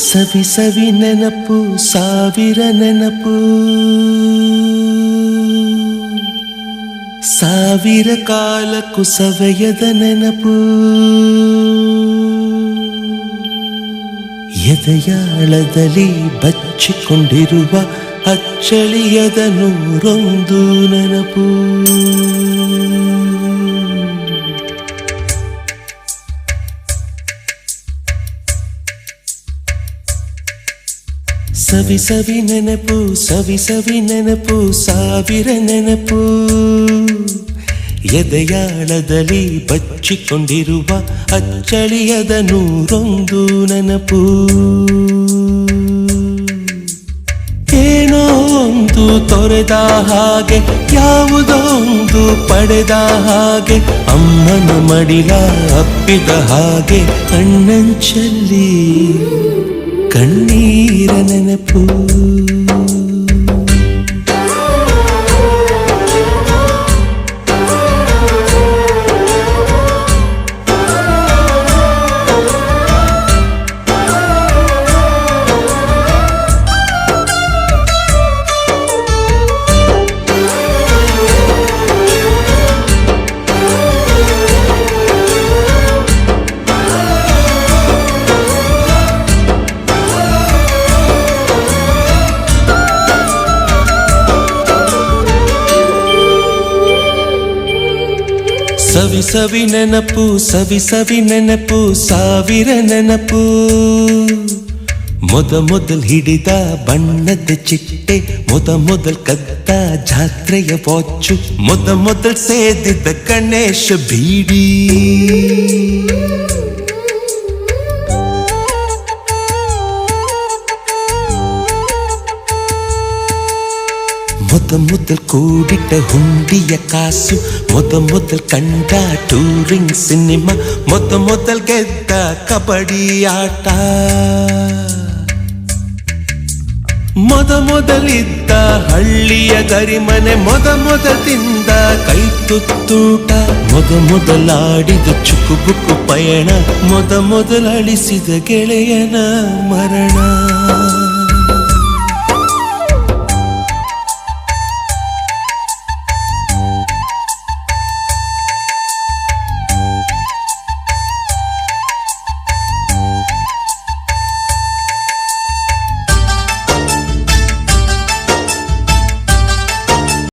ಸವಿ ಸವಿ ನೆನಪು ಸಾವಿರ ನೆನಪು ಸಾವಿರ ಕಾಲಕ್ಕೂ ಸವೆಯದ ನೆನಪು ಎದೆಯಾಳದಲ್ಲಿ ಬಚ್ಚಿಕೊಂಡಿರುವ ಅಚ್ಚಳಿಯದ ನೂರೊಂದು ನೆನಪು ಸವಿ ಸವಿ ನೆನಪು ಸವಿ ಸವಿ ನೆನಪು ಸಾವಿರ ನೆನಪು ಎದೆಯಾಳದಲ್ಲಿ ಬಚ್ಚಿಕೊಂಡಿರುವ ಅಚ್ಚಳಿಯದ ನೂರೊಂದು ನೆನಪು ಏನೋ ಒಂದು ತೊರೆದ ಹಾಗೆ ಯಾವುದೋ ಒಂದು ಪಡೆದ ಹಾಗೆ ಅಮ್ಮನ ಮಡಿಲ ಅಪ್ಪಿದ ಹಾಗೆ ಕಣ್ಣಂಚಲ್ಲಿ ಕಣ್ಣೀರ ನೆನಪು ಸವಿ ಸವಿ ನೆನಪು ಸವಿ ಸವಿ ನೆನಪು ಸಾವಿರ ನೆನಪು ಮೊದಲ್ ಹಿಡಿದ ಬಣ್ಣದ ಚಿಟ್ಟೆ ಮೊದಲ್ ಕದ್ದ ಜಾತ್ರೆಯ ವಾಚು ಮೊದಲ್ ಸೇದಿದ್ದ ಗಣೇಶ ಬೀಡಿ ಮೊದಲ್ ಕೂಡಿಟ್ಟ ಹುಂಡಿಯ ಕಾಸು ಮೊದಲ್ ಕಂಡ ಟೂರಿಂಗ್ ಸಿನಿಮಾ ಮೊದಲ್ ಗೆದ್ದ ಕಬಡ್ಡಿ ಆಟ ಮೊದಲಿದ್ದ ಹಳ್ಳಿಯ ಗರಿಮನೆ ಮೊದಲ್ ತಿಂದ ಕೈ ತುತ್ತೂಟ ಮೊದಲಾಡಿದ ಚುಕುಬುಕು ಪಯಣ ಮೊದಲು ಅಳಿಸಿದ ಗೆಳೆಯನ ಮರಣ